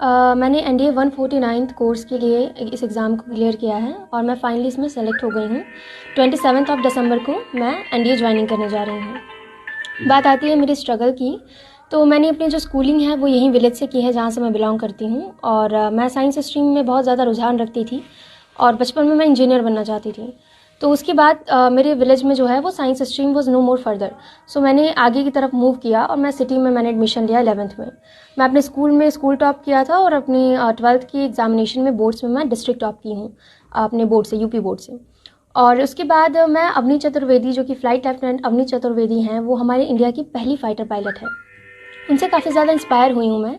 मैंने NDA 149 course के लिए इस एग्ज़ाम को क्लियर किया है और मैं फाइनली इसमें सेलेक्ट हो गई हूँ। 27 दिसंबर को मैं एनडीए ज्वाइनिंग करने जा रही हूँ। बात आती है मेरी स्ट्रगल की, तो मैंने अपनी जो स्कूलिंग है वो यहीं विलेज से की है जहाँ से मैं बिलोंग करती हूँ। और मैं साइंस स्ट्रीम में बहुत ज़्यादा रुझान रखती थी और बचपन में मैं इंजीनियर बनना चाहती थी। तो उसके बाद मेरे विलेज में जो है वो science stream was no more further. So मैंने आगे की तरफ मूव किया और मैं सिटी में मैंने एडमिशन लिया 11th में। मैं अपने स्कूल में स्कूल टॉप किया था और अपनी 12th की एग्जामिनेशन में बोर्ड्स में मैं डिस्ट्रिक्ट टॉप की हूँ अपने बोर्ड से, यूपी बोर्ड से। और उसके बाद मैं अवनी चतुर्वेदी, जो कि फ़्लाइट लेफ्टिनेंट अवनी चतुर्वेदी हैं, वो हमारे इंडिया की पहली फ़ाइटर पायलट है। उनसे काफ़ी ज़्यादा इंस्पायर हुई हूँ मैं।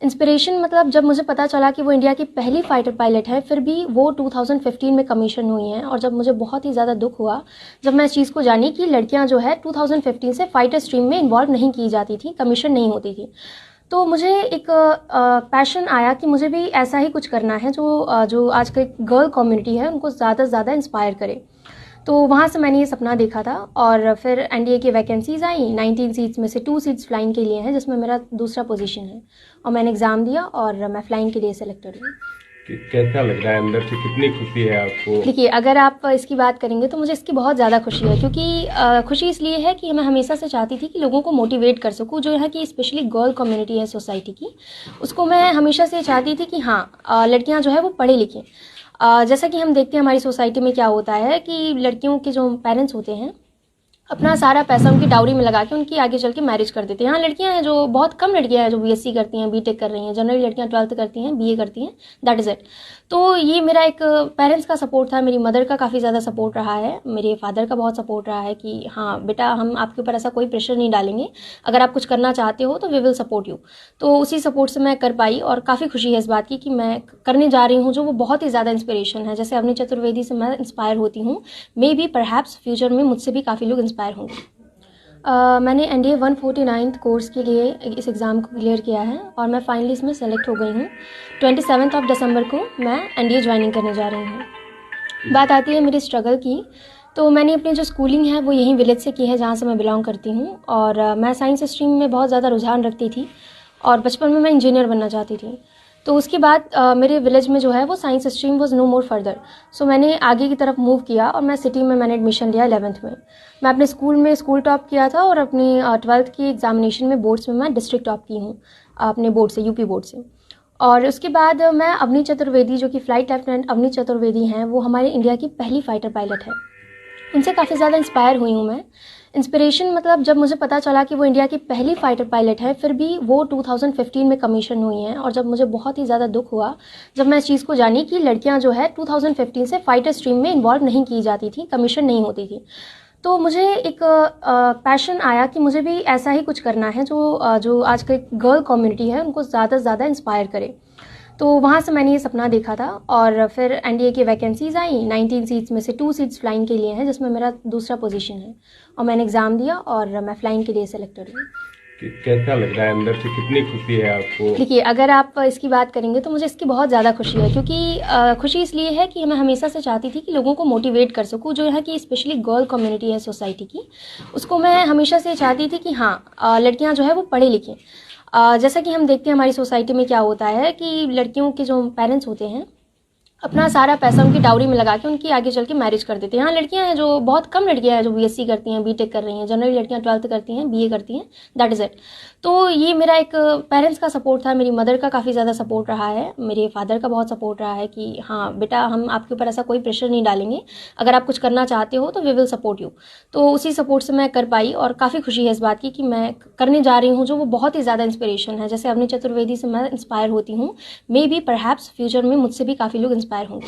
इंस्पिरेशन मतलब जब मुझे पता चला कि वो इंडिया की पहली फ़ाइटर पायलट है, फिर भी वो 2015 में कमीशन हुई हैं, और जब मुझे बहुत ही ज़्यादा दुख हुआ जब मैं इस चीज़ को जानी कि लड़कियां जो है 2015 से फ़ाइटर स्ट्रीम में इन्वॉल्व नहीं की जाती थी, कमीशन नहीं होती थी। तो मुझे एक पैशन आया कि मुझे भी ऐसा ही कुछ करना है जो आज की गर्ल कम्युनिटी है उनको ज़्यादा से ज़्यादा इंस्पायर करे। तो वहाँ से मैंने ये सपना देखा था और फिर एनडीए की वैकेंसीज़ आई। 19 सीट्स में से 2 सीट्स फ्लाइंग के लिए हैं, जिसमें मेरा दूसरा पोजीशन है, और मैंने एग्ज़ाम दिया और मैं फ्लाइंग के लिए सेलेक्टेड हुई। कैसा लग रहा है अंदर से, कितनी खुशी है आपको? देखिए, अगर आप इसकी बात करेंगे तो मुझे इसकी बहुत ज़्यादा खुशी है, क्योंकि खुशी इसलिए है कि मैं हमेशा से चाहती थी कि लोगों को मोटिवेट कर सकूँ, जो यहाँ की स्पेशली गर्ल कम्युनिटी है सोसाइटी की, उसको मैं हमेशा से चाहती थी कि हाँ, लड़कियाँ जो है वो पढ़े लिखें। जैसा कि हम देखते हैं हमारी सोसाइटी में क्या होता है कि लड़कियों के जो पेरेंट्स होते हैं अपना सारा पैसा उनकी डाउरी में लगा के उनकी आगे चल के मैरिज कर देते हैं। यहाँ लड़कियां हैं जो बहुत कम लड़कियां हैं जो बीएससी करती हैं, बीटेक कर रही हैं, जनरली लड़कियां 12th करती हैं, बीए करती हैं, दैट इज़ इट। तो ये मेरा एक पेरेंट्स का सपोर्ट था, मेरी मदर का काफ़ी ज़्यादा सपोर्ट रहा है, मेरे फादर का बहुत सपोर्ट रहा है कि हाँ बेटा, हम आपके ऊपर ऐसा कोई प्रेशर नहीं डालेंगे, अगर आप कुछ करना चाहते हो तो वी विल सपोर्ट यू। तो उसी सपोर्ट से मैं कर पाई और काफ़ी खुशी है इस बात की कि मैं करने जा रही हूँ जो वो बहुत ही ज़्यादा इंस्पिरेशन है। जैसे अवनी चतुर्वेदी से मैं इंस्पायर होती हूँ, मे बी परहैप्स फ्यूचर में मुझसे भी काफ़ी लोग इंस्पायर होंगे। मैंने एनडीए 149 कोर्स के लिए इस एग्ज़ाम को क्लियर किया है और मैं फाइनली इसमें सेलेक्ट हो गई हूँ। 27 दिसंबर को मैं एनडीए ज्वाइनिंग करने जा रही हूँ। बात आती है मेरी स्ट्रगल की, तो मैंने अपनी जो स्कूलिंग है वो यहीं विलेज से की है जहाँ से मैं बिलोंग करती हूँ। और मैं साइंस स्ट्रीम में बहुत ज़्यादा रुझान रखती थी और बचपन में मैं इंजीनियर बनना चाहती थी। तो उसके बाद मेरे विलेज में जो है वो science stream was no more further. So मैंने आगे की तरफ मूव किया और मैं सिटी में मैंने एडमिशन लिया 11th में। मैं अपने स्कूल में स्कूल टॉप किया था और अपनी 12th की एग्जामिनेशन में बोर्ड्स में मैं डिस्ट्रिक्ट टॉप की हूँ अपने बोर्ड से, यूपी बोर्ड से। और उसके बाद मैं अवनी चतुर्वेदी, जो कि फ़्लाइट लेफ्टिनेंट अवनी चतुर्वेदी हैं, वो हमारे इंडिया की पहली फ़ाइटर पायलट है। उनसे काफ़ी ज़्यादा इंस्पायर हुई हूँ मैं। इंस्पिरेशन मतलब जब मुझे पता चला कि वो इंडिया की पहली फ़ाइटर पायलट है, फिर भी वो 2015 में कमीशन हुई हैं, और जब मुझे बहुत ही ज़्यादा दुख हुआ जब मैं इस चीज़ को जानी कि लड़कियां जो है 2015 से फ़ाइटर स्ट्रीम में इन्वॉल्व नहीं की जाती थी, कमीशन नहीं होती थी। तो मुझे एक पैशन आया कि मुझे भी ऐसा ही कुछ करना है जो आज की गर्ल कम्युनिटी है उनको ज़्यादा से ज़्यादा इंस्पायर करे। तो वहाँ से मैंने ये सपना देखा था और फिर एनडीए की वैकेंसीज़ आई। 19 सीट्स में से 2 सीट्स फ्लाइंग के लिए हैं, जिसमें मेरा दूसरा पोजीशन है, और मैंने एग्ज़ाम दिया और मैं फ्लाइंग के लिए सेलेक्टेड हुई। कैसा लग रहा है अंदर से, कितनी खुशी है आपको? देखिए, अगर आप इसकी बात करेंगे तो मुझे इसकी बहुत ज़्यादा खुशी है, क्योंकि खुशी इसलिए है कि मैं हमेशा से चाहती थी कि लोगों को मोटिवेट कर सकूँ, जो यहाँ की स्पेशली गर्ल कम्युनिटी है सोसाइटी की, उसको मैं हमेशा से चाहती थी कि हाँ, लड़कियाँ जो है वो पढ़े लिखें। जैसा कि हम देखते हैं हमारी सोसाइटी में क्या होता है कि लड़कियों के जो पेरेंट्स होते हैं अपना सारा पैसा उनकी डाउरी में लगा के उनकी आगे चल के मैरिज कर देते हैं। यहाँ लड़कियां हैं जो बहुत कम लड़कियां हैं जो बीएससी करती हैं, बीटेक कर रही हैं, जनरली लड़कियां 12th करती हैं, बीए करती हैं, दैट इज़ इट। तो ये मेरा एक पेरेंट्स का सपोर्ट था, मेरी मदर का काफ़ी ज़्यादा सपोर्ट रहा है, मेरे फादर का बहुत सपोर्ट रहा है कि हाँ बेटा, हम आपके ऊपर ऐसा कोई प्रेशर नहीं डालेंगे, अगर आप कुछ करना चाहते हो तो वी विल सपोर्ट यू। तो उसी सपोर्ट से मैं कर पाई और काफ़ी खुशी है इस बात की कि मैं करने जा रही हूँ जो वो बहुत ही ज़्यादा इंस्पिरेशन है। जैसे अवनी चतुर्वेदी से मैं इंस्पायर होती हूँ, मे बी परहैप्स फ्यूचर में मुझसे भी काफ़ी लोग इंस्पायर होंगे।